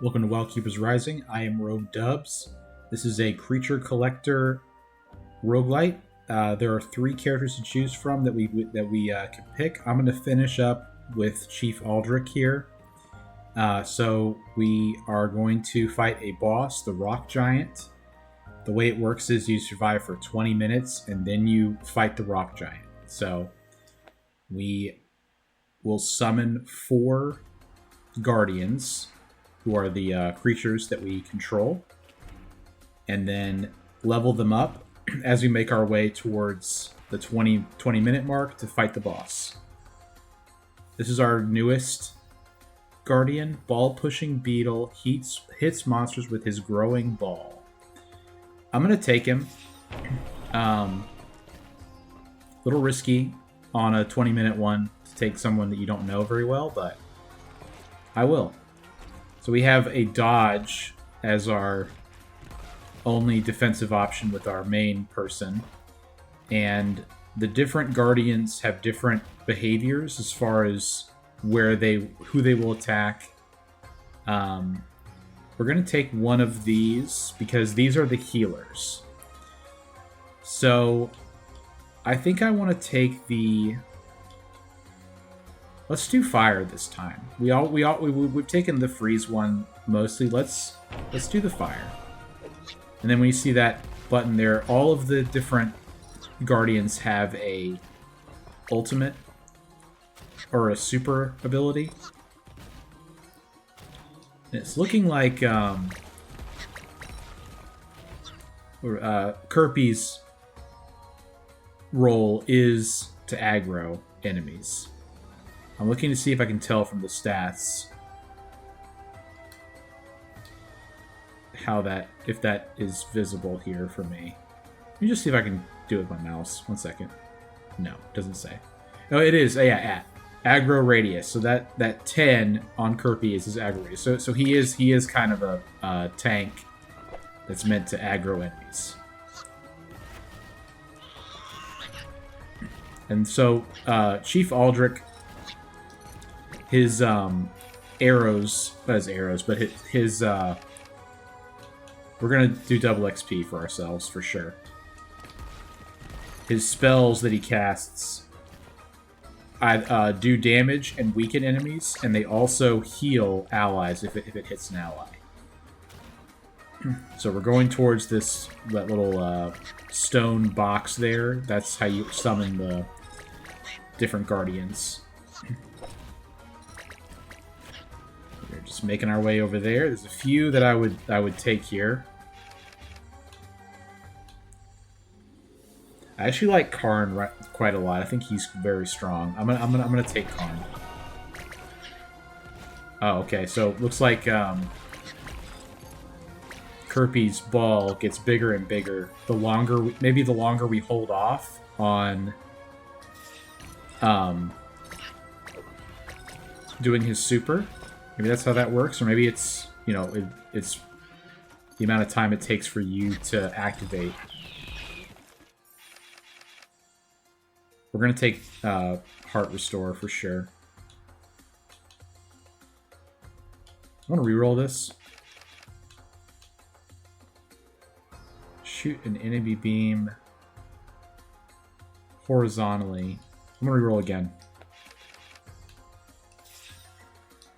Welcome to Wildkeepers Rising. I am Rogue Dubs. This is a creature collector roguelite. There are three characters to choose from that we can pick. I'm going to finish up with Chief Aldrich here. So we are going to fight a boss, the Rock Giant. The way it works is you survive for 20 minutes and then you fight the Rock Giant. So we will summon 4 guardians, who are the creatures that we control, and then level them up as we make our way towards the 20 minute mark to fight the boss. This is our newest guardian, ball-pushing beetle, hits monsters with his growing ball. I'm going to take him. Little risky on a 20-minute one to take someone that you don't know very well, but I will. So we have a dodge as our only defensive option with our main person. And the different guardians have different behaviors as far as who they will attack. We're going to take one of these because these are the healers. So I think I want to take the... Let's do fire this time. We've taken the freeze one mostly. Let's do the fire. And then when you see that button there, all of the different guardians have a ultimate or a super ability. And it's looking like Kelpi's role is to aggro enemies. I'm looking to see if I can tell from the stats if that is visible here for me. Let me just see if I can do it with my mouse. 1 second. No, it doesn't say. Oh, it is. Yeah, aggro radius. So that 10 on Kelpi is his aggro radius. So he is kind of a tank that's meant to aggro enemies. And so Chief Aldrich, his arrows, not his arrows, but his we're gonna do double XP for ourselves for sure. His spells that he casts do damage and weaken enemies, and they also heal allies if it hits an ally. So we're going towards that little stone box there. That's how you summon the different guardians. We're just making our way over there. There's a few that I would take here. I actually like Karn quite a lot. I think he's very strong. I'm gonna take Karn. Oh, okay. So looks like Kelpi's ball gets bigger and bigger the longer we hold off on doing his super. Maybe that's how that works, or maybe it's it's the amount of time it takes for you to activate. We're gonna take Heart Restore for sure. I want to reroll this. Shoot an enemy beam horizontally. I'm gonna reroll again.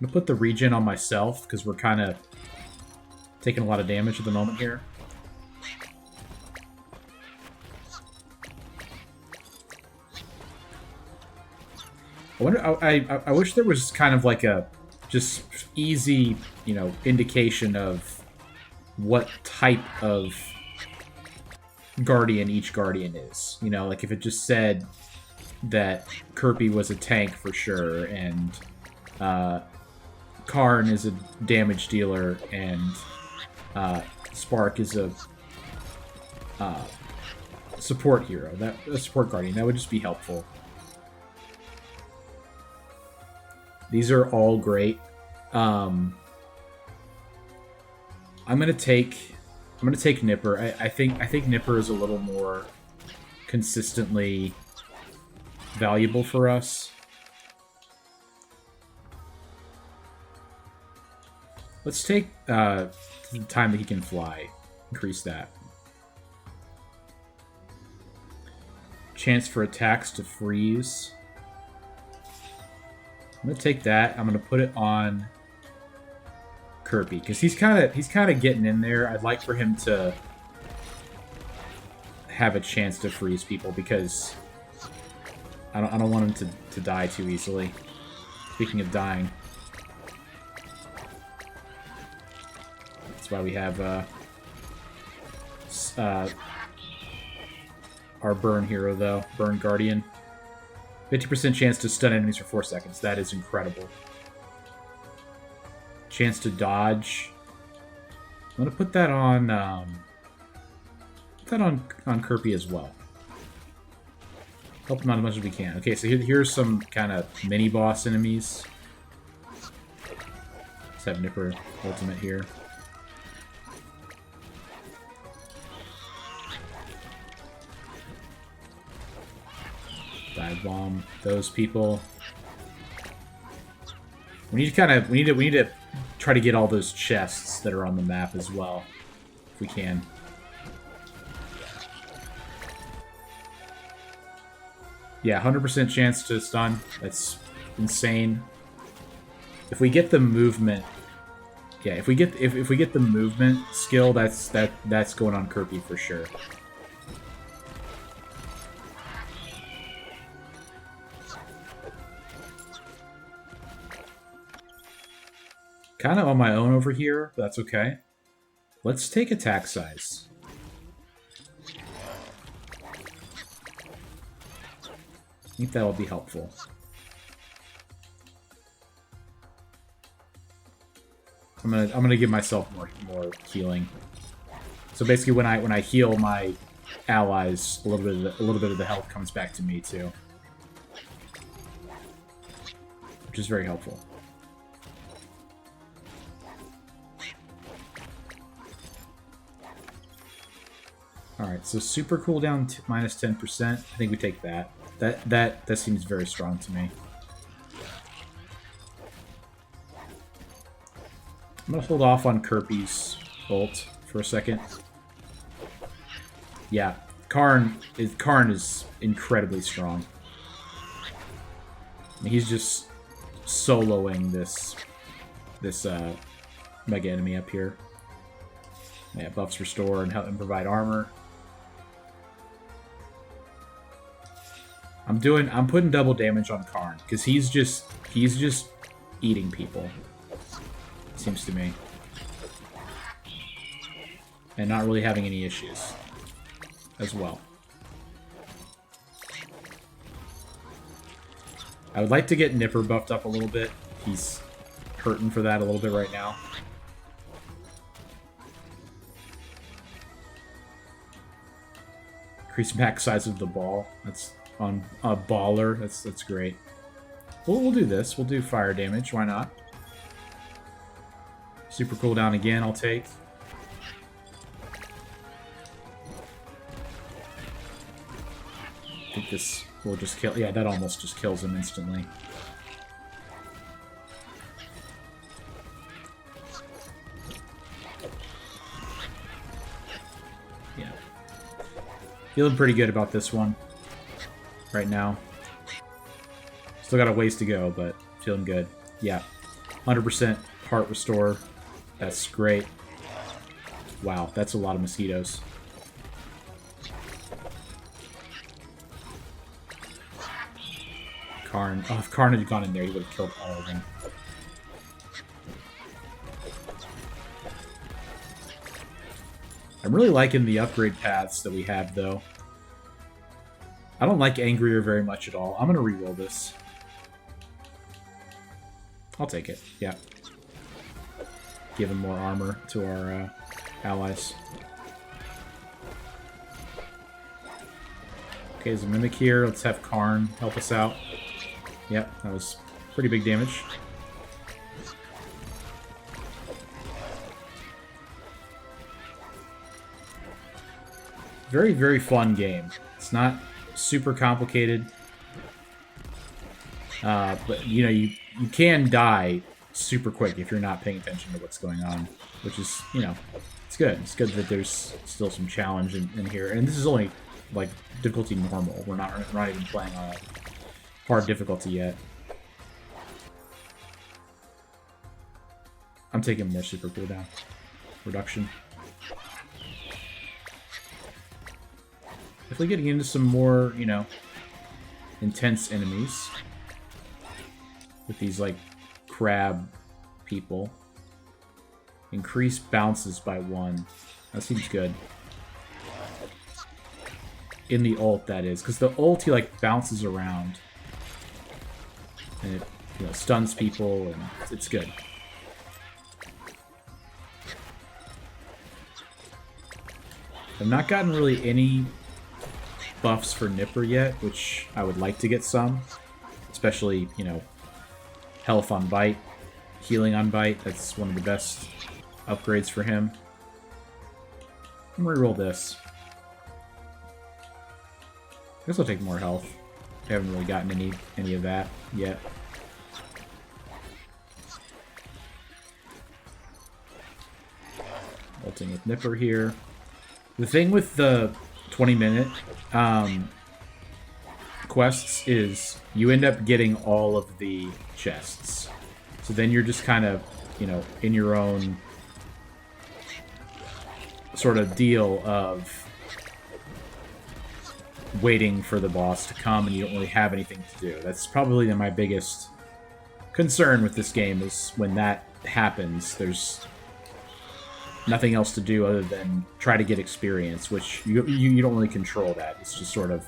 I'm gonna put the regen on myself because we're kind of taking a lot of damage at the moment here. I wish there was kind of like a just easy, indication of what type of guardian each guardian is. Like if it just said that Kelpi was a tank for sure, and Karn is a damage dealer, and Spark is a support hero. A support guardian. That would just be helpful. These are all great. I'm gonna take Nipper. I think Nipper is a little more consistently valuable for us. Let's take the time that he can fly. Increase that. Chance for attacks to freeze. I'm gonna take that. I'm gonna put it on Kelpi because he's kind of getting in there. I'd like for him to have a chance to freeze people because I don't want him to die too easily. Speaking of dying, that's why we have our burn hero though, burn guardian. 50% chance to stun enemies for 4 seconds. That is incredible. Chance to dodge. I'm gonna put that on Kelpi as well. Help him out as much as we can. Okay, so here's some kind of mini boss enemies. Let's have Nipper ultimate here. Dive bomb those people. We need to try to get all those chests that are on the map as well, if we can. Yeah, 100% chance to stun. That's insane. If we get the movement, yeah, if we get the movement skill, that's going on Kelpi for sure. Kind of on my own over here, but that's okay. Let's take attack size. I think that'll be helpful. I'm gonna give myself more healing. So basically, when I heal my allies, a little bit of the health comes back to me too, which is very helpful. Alright, so super cooldown minus 10%. I think we take that. That seems very strong to me. I'm gonna hold off on Kelpi's ult for a second. Yeah, Karn is incredibly strong. I mean, he's just soloing this mega enemy up here. Yeah, buffs restore and help him provide armor. I'm putting double damage on Karn because he's just eating people. It seems to me, and not really having any issues as well. I would like to get Nipper buffed up a little bit. He's hurting for that a little bit right now. Increase back size of the ball. That's on a baller. That's great. We'll do this. We'll do fire damage. Why not? Super cooldown again. I'll take. I think this will just kill. Yeah, that almost just kills him instantly. Yeah. Feeling pretty good about this one right now. Still got a ways to go, but feeling good. Yeah. 100% heart restore. That's great. Wow, that's a lot of mosquitoes. Karn. Oh, if Karn had gone in there, he would have killed all of them. I'm really liking the upgrade paths that we have, though. I don't like Angrier very much at all. I'm going to reroll this. I'll take it. Yeah. Give him more armor to our allies. Okay, there's a Mimic here. Let's have Karn help us out. Yep, that was pretty big damage. Very, very fun game. It's not super complicated. But, you know, you can die super quick if you're not paying attention to what's going on, which is, you know, it's good. It's good that there's still some challenge in here. And this is only, like, difficulty normal. We're not even playing on a hard difficulty yet. I'm taking more super cooldown. Reduction. Definitely getting into some more, you know, intense enemies. With these, like, crab people. Increase bounces by 1. That seems good. In the ult, that is. Because the ult, he, like, bounces around. And it, you know, stuns people, and it's good. I've not gotten really any buffs for Nipper yet, which I would like to get some. Especially, you know, health on bite, healing on bite. That's one of the best upgrades for him. I'm gonna reroll this. I guess I'll take more health. I haven't really gotten any of that yet. Ulting with Nipper here. The thing with the 20-minute quests is you end up getting all of the chests. So then you're just kind of, you know, in your own sort of deal of waiting for the boss to come and you don't really have anything to do. That's probably my biggest concern with this game is when that happens, there's nothing else to do other than try to get experience, which you don't really control that. It's just sort of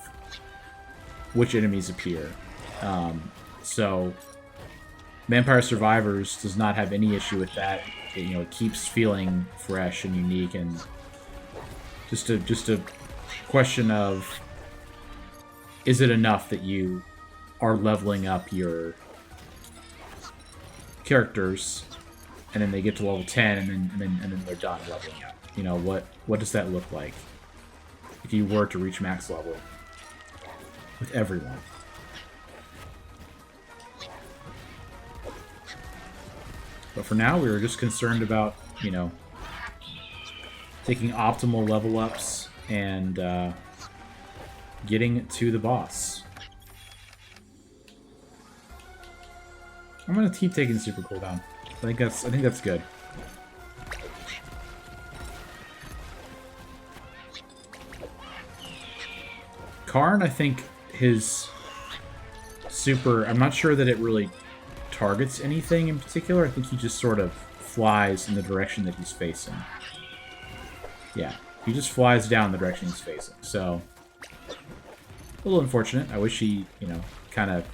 which enemies appear. So Vampire Survivors does not have any issue with that. It, you know, it keeps feeling fresh and unique, and just a question of, is it enough that you are leveling up your characters, and then they get to level 10, and then they're done leveling up? You know, what does that look like if you were to reach max level with everyone? But for now, we were just concerned about, you know, taking optimal level ups and getting to the boss. I'm gonna keep taking super cooldown. I think that's good. Karn, I think his super, I'm not sure that it really targets anything in particular. I think he just sort of flies in the direction that he's facing. Yeah, he just flies down the direction he's facing. So, a little unfortunate. I wish he, you know, kind of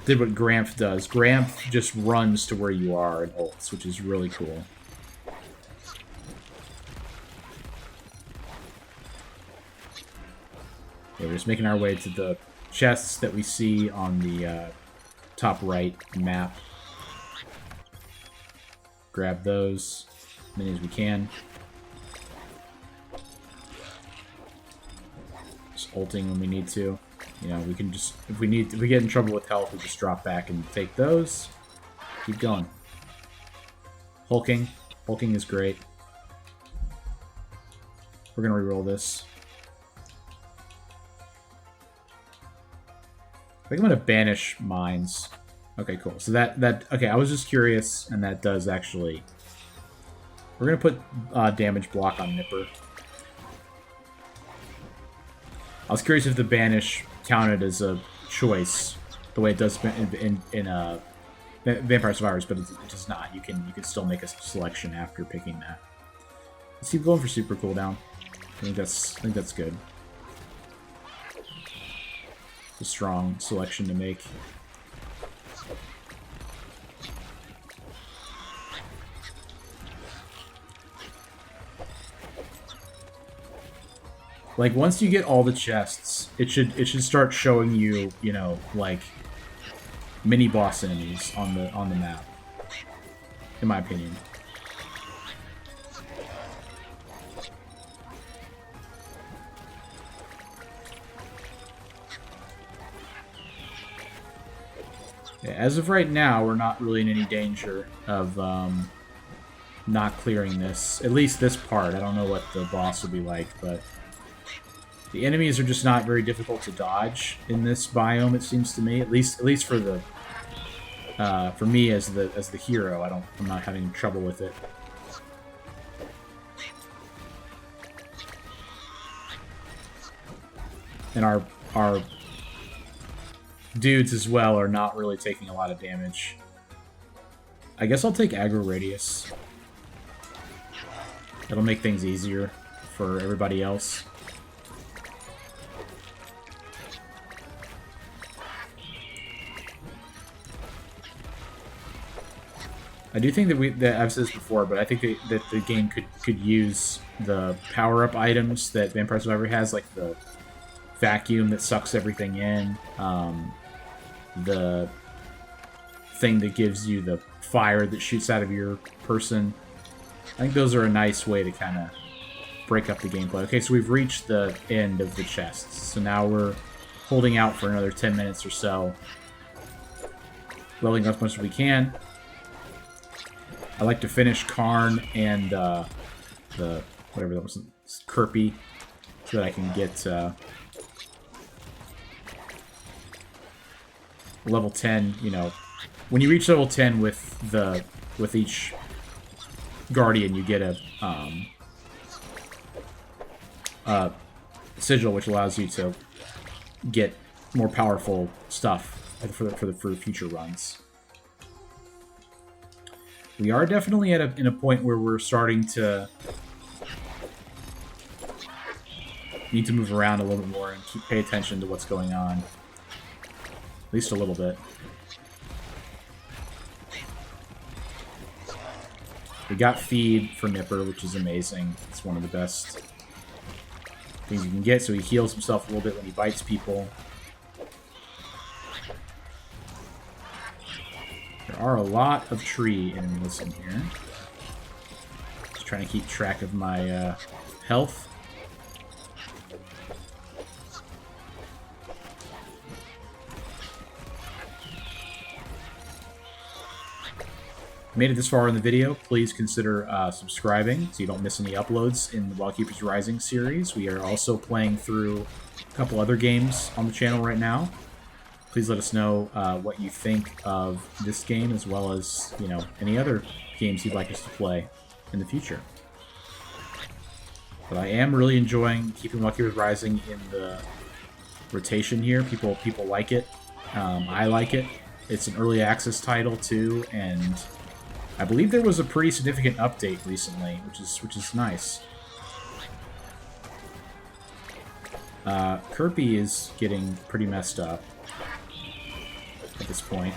did what Gramph does. Gramph just runs to where you are and ults, which is really cool. Yeah, we're just making our way to the chests that we see on the top right map. Grab those as many as we can. Just ulting when we need to. You know, we can just, if we get in trouble with health, we just drop back and take those. Keep going. Hulking. Hulking is great. We're gonna reroll this. I think I'm gonna banish mines. Okay, cool. So okay, I was just curious, and that does actually. We're gonna put damage block on Nipper. I was curious if the banish counted as a choice, the way it does in Vampire Survivors, but it does not. You can still make a selection after picking that. Let's keep going for super cooldown. I think that's good. It's a strong selection to make. Like, once you get all the chests, it should start showing you, you know, like, mini boss enemies on the map. In my opinion. Yeah, as of right now, we're not really in any danger of not clearing this. At least this part. I don't know what the boss will be like, but the enemies are just not very difficult to dodge in this biome. It seems to me, at least for the for me as the hero. I'm not having trouble with it. And our dudes as well are not really taking a lot of damage. I guess I'll take aggro radius. It'll make things easier for everybody else. I do think that I've said this before, but I think that the game could use the power-up items that Vampire Survivor has, like the vacuum that sucks everything in, the thing that gives you the fire that shoots out of your person. I think those are a nice way to kind of break up the gameplay. Okay, so we've reached the end of the chests, so now we're holding out for another 10 minutes or so, leveling up as much as we can. I like to finish Karn and the whatever that was, Kelpi, so that I can get level 10. You know, when you reach level 10 with each Guardian, you get a sigil, which allows you to get more powerful stuff for the future runs. We are definitely in a point where we're starting to need to move around a little bit more and pay attention to what's going on. At least a little bit. We got feed for Nipper, which is amazing. It's one of the best things you can get, so he heals himself a little bit when he bites people. There are a lot of tree enemies in here. Just trying to keep track of my health. Made it this far in the video, please consider subscribing so you don't miss any uploads in the Wildkeepers Rising series. We are also playing through a couple other games on the channel right now. Please let us know what you think of this game, as well as, you know, any other games you'd like us to play in the future. But I am really enjoying keeping Wildkeepers Rising in the rotation here. People like it. I like it. It's an early access title too, and I believe there was a pretty significant update recently, which is nice. Kelpi is getting pretty messed up at this point.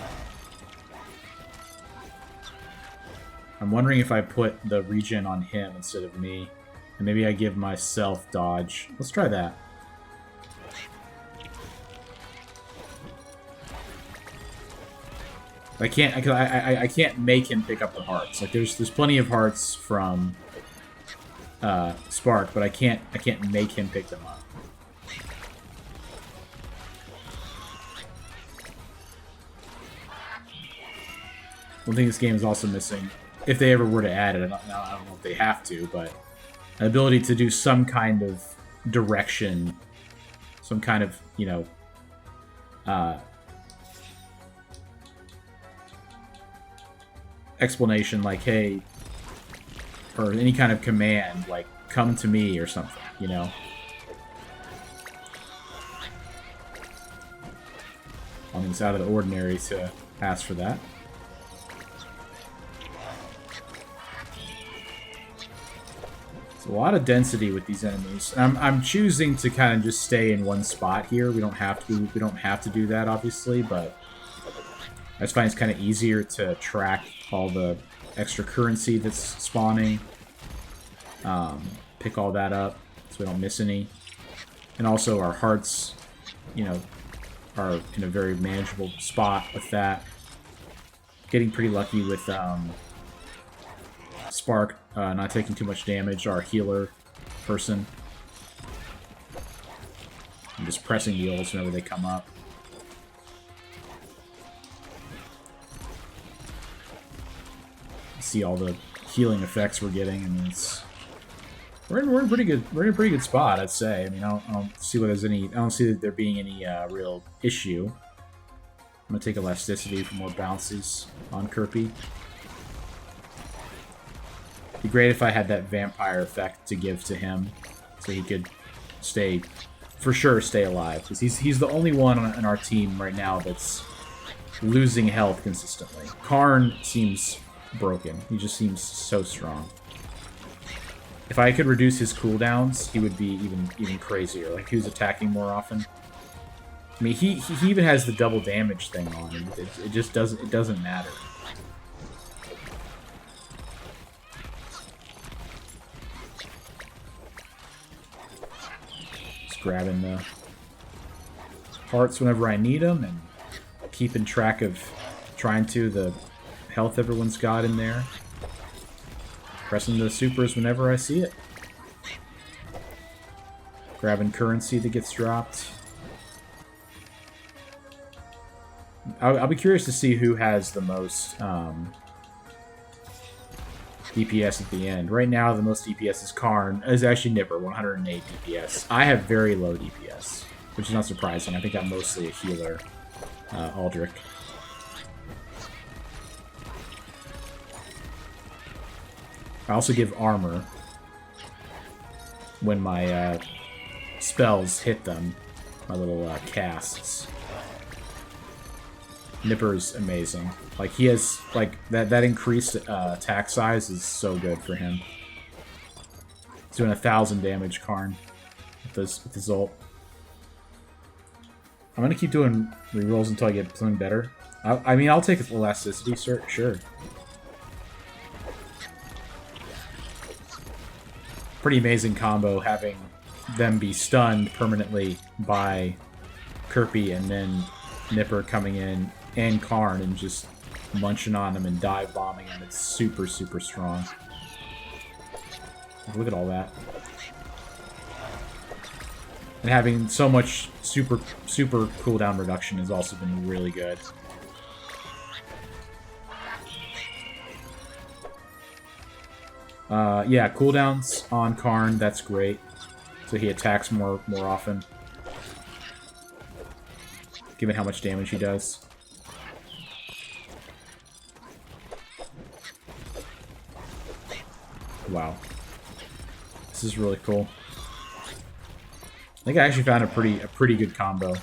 I'm wondering if I put the regen on him instead of me, and maybe I give myself dodge. Let's try that. I can't make him pick up the hearts. Like there's plenty of hearts from Spark, but I can't make him pick them up. One thing this game is also missing, if they ever were to add it, I don't know if they have to, but an ability to do some kind of direction, some kind of, you know, explanation, like, hey, or any kind of command, like, come to me or something, you know? I mean, it's out of the ordinary to ask for that. A lot of density with these enemies. I'm choosing to kind of just stay in one spot here. We don't have to do that, obviously, but I just find it's kind of easier to track all the extra currency that's spawning. Pick all that up so we don't miss any. And also our hearts, you know, are in a very manageable spot with that. Getting pretty lucky with Spark not taking too much damage, our healer person. I'm just pressing the ults whenever they come up. see all the healing effects we're getting, and it's we're in pretty good. We're in a pretty good spot, I'd say. I mean, I don't see what there's any. I don't see that there being any real issue. I'm gonna take elasticity for more bounces on Kelpi. It'd be great if I had that vampire effect to give to him, so he could stay, for sure, stay alive. Because he's the only one on our team right now that's losing health consistently. Karn seems broken. He just seems so strong. If I could reduce his cooldowns, he would be even crazier. Like, he was attacking more often. I mean, he even has the double damage thing on him. It just doesn't matter. Just grabbing the hearts whenever I need them and keeping track of the health everyone's got in there. Pressing the supers whenever I see it. Grabbing currency that gets dropped. I'll be curious to see who has the most DPS at the end. Right now, the most DPS is actually Nipper, 108 DPS. I have very low DPS, which is not surprising. I think I'm mostly a healer, Aldrich. I also give armor when my spells hit them, my little casts. Nipper's amazing. Like, he has, like, that increased attack size is so good for him. He's doing 1,000 damage, Karn, with his ult. I'm gonna keep doing rerolls until I get something better. I mean, I'll take elasticity, sure. Pretty amazing combo having them be stunned permanently by Kelpi and then Nipper coming in and Karn and just munching on them and dive bombing them. It's super, super strong. Look at all that. And having so much super cooldown reduction has also been really good. Yeah, cooldowns on Karn, that's great. So he attacks more often. Given how much damage he does. Wow. This is really cool. I think I actually found a pretty good combo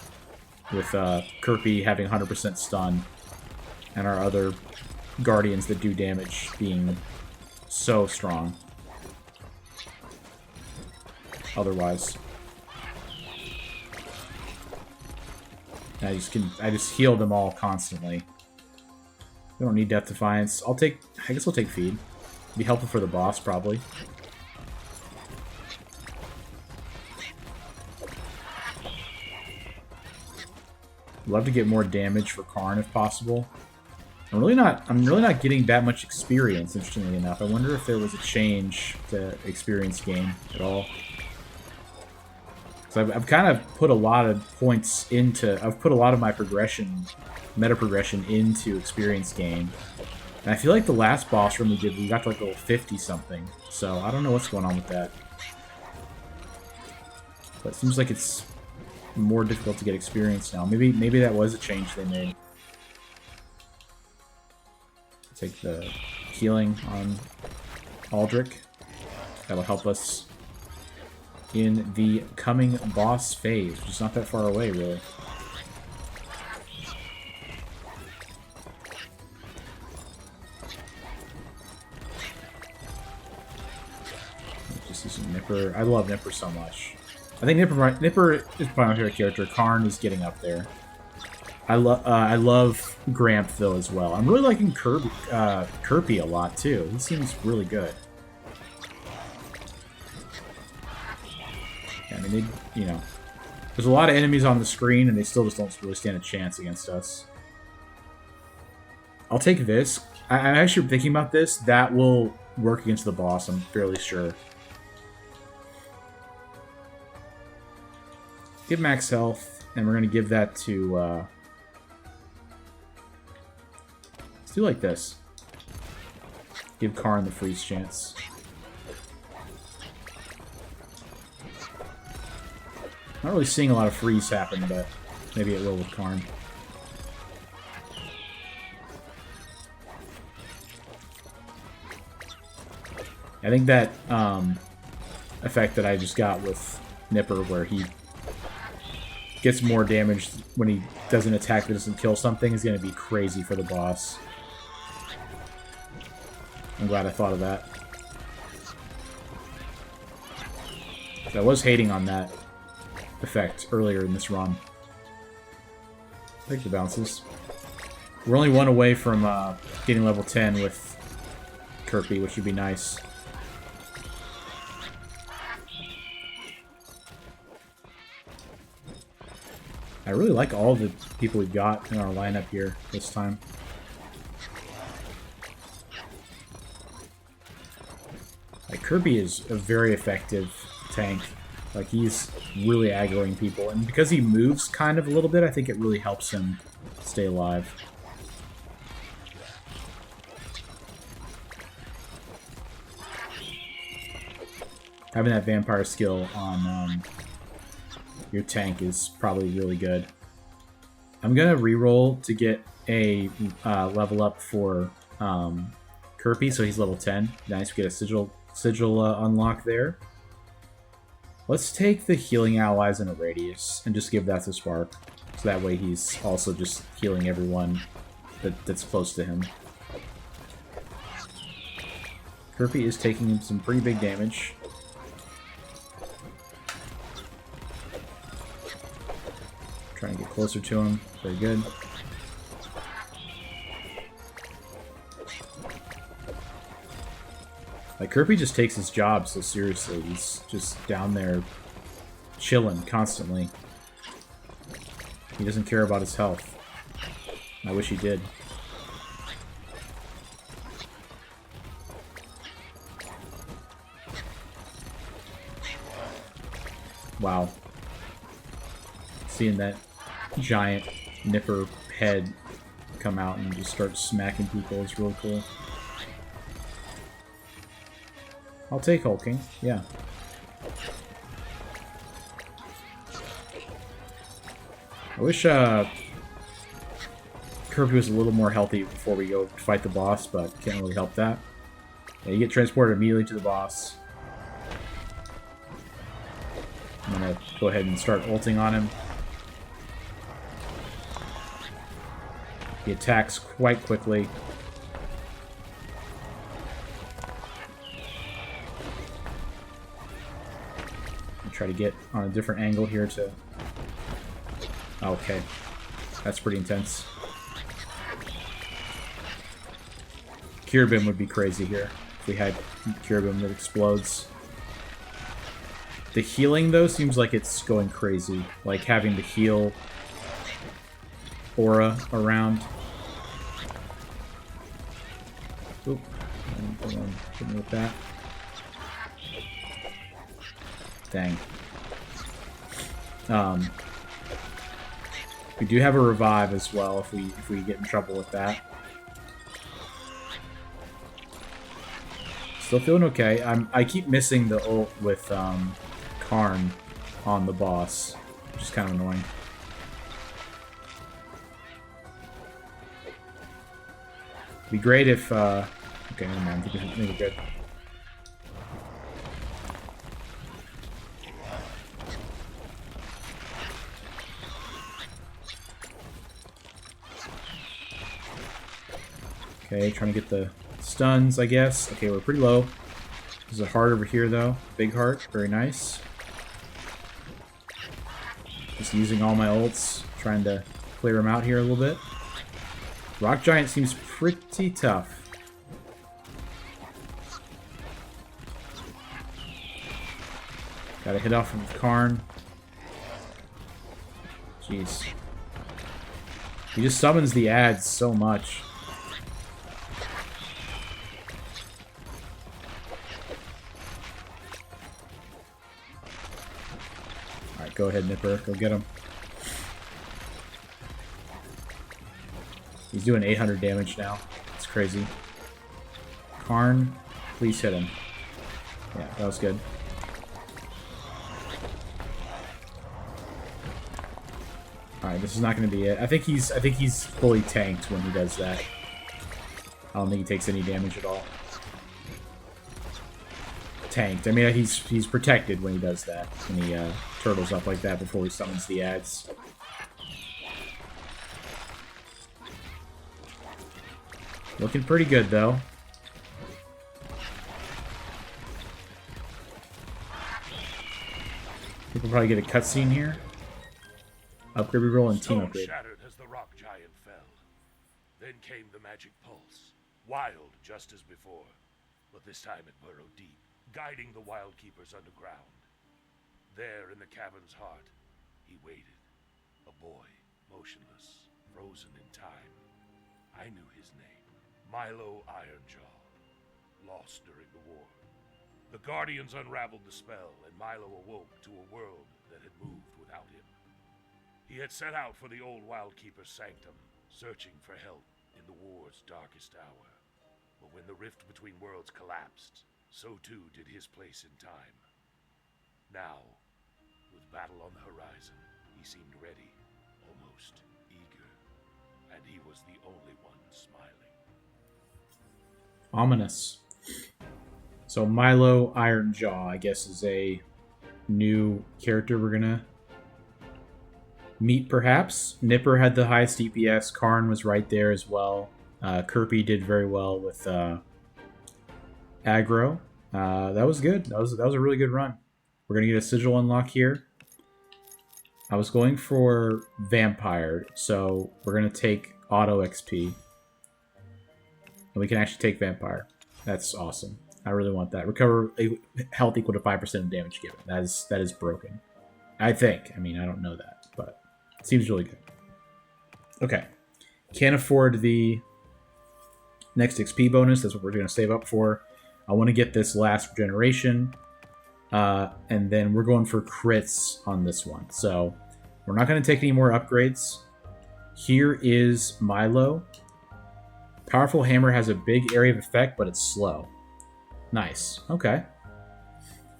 with Kelpi having 100% stun and our other guardians that do damage being so strong. Otherwise, I just heal them all constantly. We don't need Death Defiance. I guess I'll take Feed. Be helpful for the boss, probably. Love to get more damage for Karn if possible. I'm really not getting that much experience, interestingly enough. I wonder if there was a change to experience gain at all. So I've kind of put a lot of points into... I've put a lot of my meta progression into experience gain. And I feel like the last boss run we got to like level 50-something. So I don't know what's going on with that. But it seems like it's more difficult to get experience now. Maybe that was a change they made. Take the healing on Aldrich. That'll help us in the coming boss phase, which is not that far away, really. Just using Nipper. I love Nipper so much. I think Nipper is probably my favorite character. Karn is getting up there. I love Gramp, though, as well. I'm really liking Kelpi a lot, too. He seems really good. Yeah, I mean, there's a lot of enemies on the screen, and they still just don't really stand a chance against us. I'll take this. I'm actually thinking about this. That will work against the boss, I'm fairly sure. Give max health, and we're going to give that to... Let's do like this. Give Karn the freeze chance. Not really seeing a lot of freeze happen, but maybe it will with Karn. I think that effect that I just got with Nipper, where he gets more damage when he does an attack that doesn't kill something, is going to be crazy for the boss. I'm glad I thought of that. I was hating on that effect earlier in this run. I like the bounces. We're only one away from getting level 10 with Kelpi, which would be nice. I really like all the people we've got in our lineup here this time. Like, Kelpi is a very effective tank. Like, he's really aggroing people. And because he moves kind of a little bit, I think it really helps him stay alive. Having that vampire skill on your tank is probably really good. I'm gonna reroll to get a level up for Kelpi, so he's level 10. Nice, we get a sigil unlock there. Let's take the healing allies in a radius and just give that to Spark, so that way he's also just healing everyone that's close to him. Kelpi is taking some pretty big damage. Trying to get closer to him. Very good. Like, Kelpi just takes his job so seriously. He's just down there chilling constantly. He doesn't care about his health. I wish he did. Wow. Seeing that giant Nipper head come out and just start smacking people is really cool. I'll take hulking, yeah. I wish Kelpi was a little more healthy before we go fight the boss, but can't really help that. Yeah, you get transported immediately to the boss. I'm gonna go ahead and start ulting on him. He attacks quite quickly. I'll try to get on a different angle here to... Okay. That's pretty intense. Cure Beam would be crazy here if we had Cure Beam that explodes. The healing, though, seems like it's going crazy. Like, having the heal aura around. Oop. Hit me with that. Dang. We do have a revive as well if we get in trouble with that. Still feeling okay. I keep missing the ult with Karn on the boss, which is kind of annoying. It'd be great if okay, never mind. I think we're good. Okay, trying to get the stuns, I guess. Okay, we're pretty low. There's a heart over here, though. Big heart. Very nice. Just using all my ults. Trying to clear him out here a little bit. Rock Giant seems pretty tough. Gotta hit off with Karn. Jeez. He just summons the ads so much. Alright, go ahead, Nipper. Go get him. He's doing 800 damage now. It's crazy. Karn, please hit him. Yeah, that was good. Alright, this is not going to be it. I think he's fully tanked when he does that. I don't think he takes any damage at all. Tanked. I mean, he's protected when he does that. When he turtles up like that before he summons the ads. Looking pretty good, though. I think we'll probably get a cutscene here. Upgrade reroll and team upgrade. Shattered as the rock giant fell. Then came the magic pulse. Wild just as before. But this time it burrowed deep, guiding the Wildkeepers underground. There in the cavern's heart, he waited. A boy, motionless, frozen in time. I knew his name. Milo Ironjaw. Lost during the war. The Guardians unraveled the spell, and Milo awoke to a world that had moved without him. He had set out for the old Wildkeeper's sanctum, searching for help in the war's darkest hour. But when the rift between worlds collapsed, so too did his place in time. Now, with battle on the horizon, he seemed ready, almost eager, and he was the only one smiling. Ominous. So Milo Ironjaw, I guess, is a new character we're gonna meet, perhaps. Nipper had the highest DPS. Karn was right there as well. Kelpi did very well with aggro. That was good. That was a really good run. We're gonna get a sigil unlock here. I was going for vampire, so we're gonna take auto XP, and we can actually take vampire. That's awesome. I really want that. Recover health equal to 5% of damage given. That is broken. I think. I mean, I don't know that, but it seems really good. Okay. Can't afford the next XP bonus. That's what we're going to save up for. I want to get this last regeneration. And then we're going for crits on this one. So we're not going to take any more upgrades. Here is Milo. Powerful Hammer has a big area of effect, but it's slow. Nice. Okay.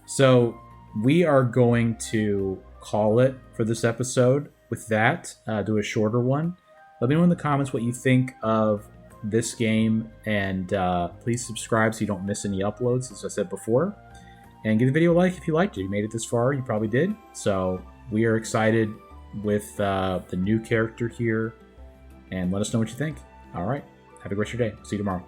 So we are going to call it for this episode with that. Do a shorter one. Let me know in the comments what you think of this game, and please subscribe so you don't miss any uploads, as I said before. And give the video a like if you liked it. You made it this far, you probably did. So we are excited with the new character here, and let us know what you think. All right. Have a great day. See you tomorrow.